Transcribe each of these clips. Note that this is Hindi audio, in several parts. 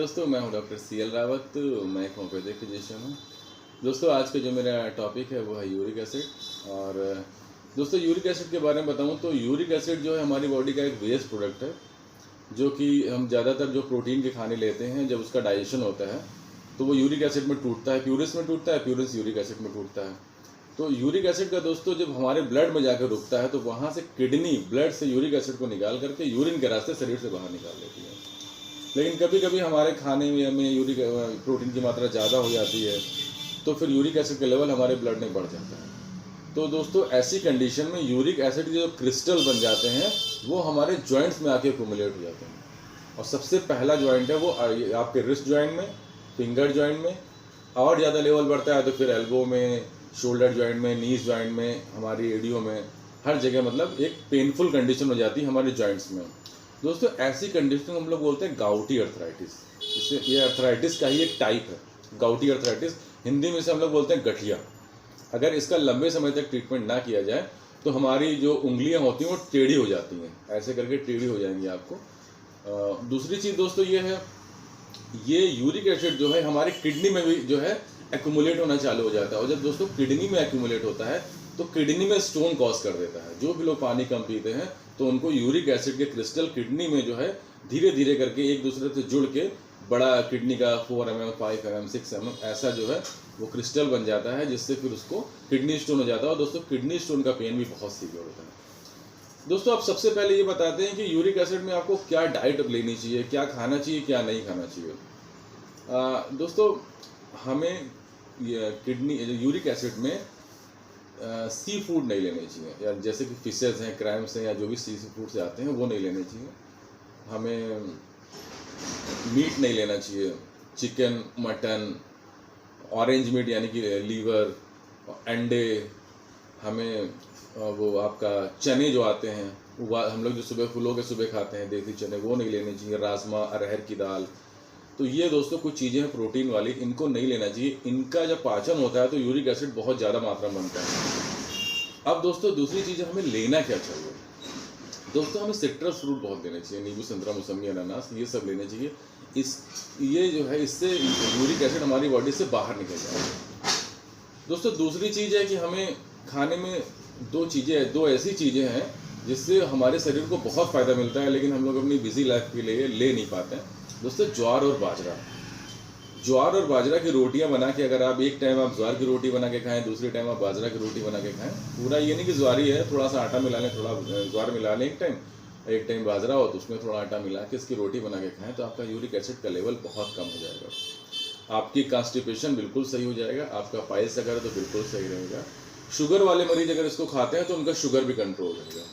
दोस्तों, मैं हूं डॉक्टर सी एल रावत। मैं एक होम्योपैथिक फिजिशियन हूं। दोस्तों, आज का जो मेरा टॉपिक है वो है यूरिक एसिड। और दोस्तों, यूरिक एसिड के बारे में बताऊं तो यूरिक एसिड जो है हमारी बॉडी का एक वेस्ट प्रोडक्ट है, जो कि हम ज़्यादातर जो प्रोटीन के खाने लेते हैं, जब उसका डाइजेशन होता है तो वो यूरिक एसिड में टूटता है, प्यूरिस में टूटता है, प्यूरिस यूरिक एसिड में टूटता है। तो यूरिक एसिड का दोस्तों जब हमारे ब्लड में जाकर रुकता है तो वहाँ से किडनी ब्लड से यूरिक एसिड को निकाल करके यूरिन के रास्ते शरीर से बाहर निकाल लेती है। लेकिन कभी कभी हमारे खाने में हमें यूरिक प्रोटीन की मात्रा ज़्यादा हो जाती है, तो फिर यूरिक एसिड का लेवल हमारे ब्लड में बढ़ जाता है। तो दोस्तों, ऐसी कंडीशन में यूरिक एसिड के जो क्रिस्टल बन जाते हैं वो हमारे जॉइंट्स में आके एक्यूमुलेट हो जाते हैं। और सबसे पहला जॉइंट है वो आपके रिस्ट जॉइंट में, फिंगर जॉइंट में, और ज़्यादा लेवल बढ़ता है तो फिर एल्बो में, शोल्डर जॉइंट में, नीज जॉइंट में, हमारी एडियो में, हर जगह मतलब एक पेनफुल कंडीशन हो जाती है हमारे जॉइंट्स में। दोस्तों, ऐसी कंडीशन हम लोग बोलते हैं गाउटी अर्थराइटिस। इससे ये अर्थराइटिस का ही एक टाइप है, गाउटी अर्थराइटिस। हिंदी में इसे हम लोग बोलते हैं गठिया। अगर इसका लंबे समय तक ट्रीटमेंट ना किया जाए तो हमारी जो उंगलियां होती हैं वो टेढ़ी हो जाती हैं, ऐसे करके टेढ़ी हो जाएंगी आपको। दूसरी चीज़ दोस्तों ये है, ये यूरिक एसिड जो है हमारी किडनी में भी जो है एक्यूमुलेट होना चालू हो जाता है। और जब दोस्तों किडनी में एक्यूमुलेट होता है तो किडनी में स्टोन कॉज कर देता है। जो भी लोग पानी कम पीते हैं तो उनको यूरिक एसिड के क्रिस्टल किडनी में जो है धीरे धीरे करके एक दूसरे से जुड़ के बड़ा किडनी का 4 mm, 5 mm, 6 mm ऐसा जो है वो क्रिस्टल बन जाता है, जिससे फिर उसको किडनी स्टोन हो जाता है। और दोस्तों, किडनी स्टोन का पेन भी बहुत सीवियर होता है। दोस्तों, आप सबसे पहले ये बताते हैं कि यूरिक एसिड में आपको क्या डाइट लेनी चाहिए, क्या खाना चाहिए, क्या नहीं खाना चाहिए। दोस्तों, हमें किडनी यूरिक एसिड में सी फूड नहीं लेने चाहिए, या जैसे कि फिशेज हैं, क्रैम्स हैं, या जो भी सी फूड से आते हैं वो नहीं लेने चाहिए। हमें मीट नहीं लेना चाहिए, चिकन, मटन, ऑरेंज मीट यानी कि लीवर, अंडे। हमें वो आपका चने जो आते हैं वो हम लोग जो सुबह फूलों के सुबह खाते हैं, देसी चने, वो नहीं लेने चाहिए। राजमा, अरहर की दाल। तो ये दोस्तों कुछ चीज़ें हैं प्रोटीन वाली, इनको नहीं लेना चाहिए। इनका जब पाचन होता है तो यूरिक एसिड बहुत ज़्यादा मात्रा में बनता है। अब दोस्तों, दूसरी चीज़ हमें लेना क्या चाहिए। दोस्तों, हमें सिट्रस फ्रूट बहुत लेने चाहिए, नींबू, संतरा, मौसमी, अनानास, ये सब लेने चाहिए। ये जो है इससे यूरिक एसिड हमारी बॉडी से बाहर निकल जाएगा। दोस्तों, दूसरी चीज़ है कि हमें खाने में दो ऐसी चीज़ें हैं जिससे हमारे शरीर को बहुत फ़ायदा मिलता है, लेकिन हम लोग अपनी बिजी लाइफ के लिए ले नहीं पाते हैं। दोस्तों, ज्वार और बाजरा की रोटियां बना के, अगर आप एक टाइम आप ज्वार की रोटी बना के खाएं, दूसरे टाइम आप बाजरा की रोटी बना के खाएं, पूरा ये नहीं कि ज्वारी है थोड़ा सा आटा मिला लें, थोड़ा ज्वार मिला लें, एक टाइम बाजरा हो तो उसमें थोड़ा आटा मिला के इसकी रोटी बना के खाएं, तो आपका यूरिक एसिड का लेवल बहुत कम हो जाएगा। आपकी कॉन्स्टिपेशन बिल्कुल सही हो जाएगा, आपका पाइल्स अगर तो बिल्कुल सही रहेगा। शुगर वाले मरीज अगर इसको खाते हैं तो उनका शुगर भी कंट्रोल रहेगा।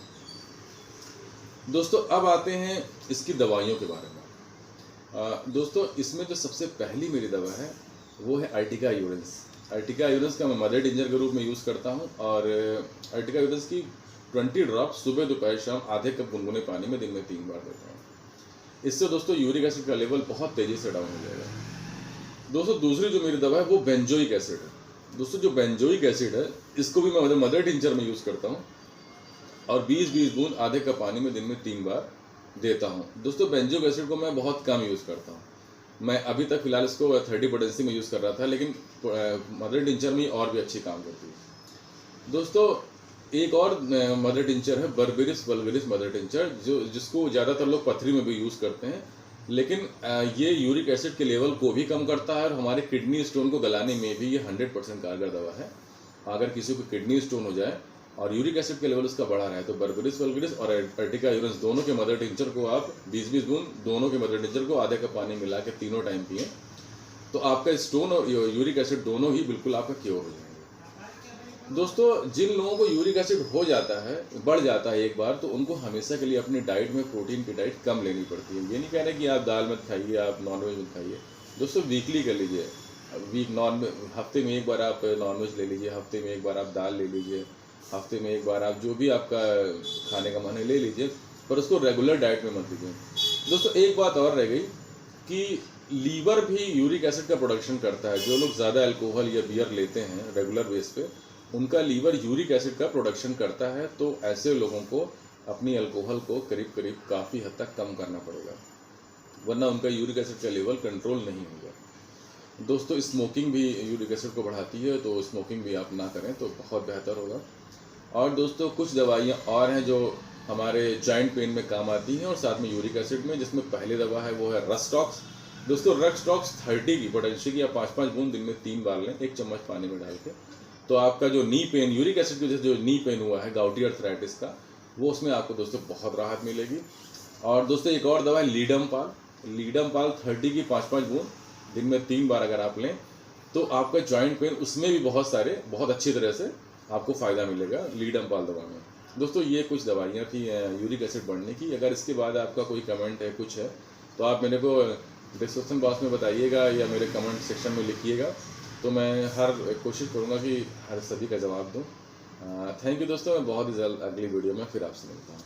दोस्तों, अब आते हैं इसकी दवाइयों के बारे में। दोस्तों, इसमें जो सबसे पहली मेरी दवा है वो है अर्टिका यूरेंस। अर्टिका यूरेंस का मैं मदर टिंजर के रूप में यूज़ करता हूँ, और अर्टिका यूरेंस की 20 ड्रॉप सुबह, दोपहर, शाम आधे कप गुनगुने पानी में दिन में 3 बार देता हूँ। इससे दोस्तों यूरिक एसिड का लेवल बहुत तेज़ी से डाउन हो जाएगा। दोस्तों, दूसरी जो मेरी दवा है वो बेंजोइक एसिड है। दोस्तों, जो बेंजोइक एसिड है इसको भी मैं मदर टिंचर में यूज़ करता हूँ, और 20-20 बूंद आधे कप पानी में दिन में 3 बार देता हूँ। दोस्तों, बेंजोइक एसिड को मैं बहुत कम यूज़ करता हूँ। मैं अभी तक फिलहाल इसको 30 पोटेंसी में यूज़ कर रहा था, लेकिन मदर टिंचर में और भी अच्छी काम करती है। दोस्तों, एक और मदर टिंचर है बर्बेरिस वल्गरिस मदर टिंचर, जिसको ज़्यादातर लोग पथरी में भी यूज़ करते हैं, लेकिन ये यूरिक एसिड के लेवल को भी कम करता है, और हमारे किडनी स्टोन को गलाने में भी ये 100% कारगर दवा है। अगर किसी को किडनी स्टोन हो जाए और यूरिक एसिड के लेवल उसका बढ़ा रहा है तो बर्बेरिस वल्गरिस और अर्टिका यूरेंस दोनों के मदर टिंचर को आप 20-20 बूंद दोनों के मदर टिंचर को आधे कप पानी मिला के तीनों टाइम पिए, तो आपका स्टोन और यूरिक एसिड दोनों ही बिल्कुल आपका क्योर हो जाएंगे। दोस्तों, जिन लोगों को यूरिक एसिड हो जाता है, बढ़ जाता है एक बार, तो उनको हमेशा के लिए अपनी डाइट में प्रोटीन की डाइट कम लेनी पड़ती है। ये नहीं कह रहे कि आप दाल मत खाइए, आप नॉनवेज मत खाइए। दोस्तों, वीकली कर लीजिए, हफ्ते में एक बार आप नॉनवेज ले लीजिए, हफ्ते में एक बार आप दाल ले लीजिए, हफ्ते में एक बार आप जो भी आपका खाने का मन है ले लीजिए, पर उसको रेगुलर डाइट में मत लीजिए। दोस्तों, एक बात और रह गई कि लीवर भी यूरिक एसिड का प्रोडक्शन करता है। जो लोग ज़्यादा अल्कोहल या बियर लेते हैं रेगुलर बेस पे, उनका लीवर यूरिक एसिड का प्रोडक्शन करता है। तो ऐसे लोगों को अपनी अल्कोहल को करीब करीब काफ़ी हद तक कम करना पड़ेगा। वरना उनका यूरिक एसिड का लेवल कंट्रोल नहीं होगा। दोस्तों स्मोकिंग भी यूरिक एसिड को बढ़ाती है, तो स्मोकिंग भी आप ना करें तो बहुत बेहतर होगा। और दोस्तों कुछ दवाइयाँ और हैं जो हमारे जॉइंट पेन में काम आती हैं और साथ में यूरिक एसिड में, जिसमें पहली दवा है वो है रस्टॉक्स। दोस्तों रस्टॉक्स 30 की पोटेंशियल की आप 5-5 बूंद दिन में 3 बार लें 1 चम्मच पानी में डाल के, तो आपका जो नी पेन, यूरिक एसिड की वजह से जो नी पेन हुआ है गाउटी अर्थराइटिस का, वो उसमें आपको दोस्तों बहुत राहत मिलेगी। और दोस्तों एक और दवा है लीडम पाल 30 की 5-5 बूंद दिन में 3 बार अगर आप लें तो आपका जॉइंट पेन उसमें भी बहुत अच्छी तरह से आपको फ़ायदा मिलेगा लीडम पाल दवा में। दोस्तों ये कुछ दवाइयाँ थी यूरिक एसिड बढ़ने की। अगर इसके बाद आपका कोई कमेंट है, कुछ है, तो आप मेरे को डिस्क्रिप्शन बॉक्स में बताइएगा या मेरे कमेंट सेक्शन में लिखिएगा, तो मैं हर कोशिश करूँगा कि हर सभी का जवाब दूँ। थैंक यू दोस्तों, मैं बहुत ही जल्द अगली वीडियो में फिर आपसे मिलता हूँ।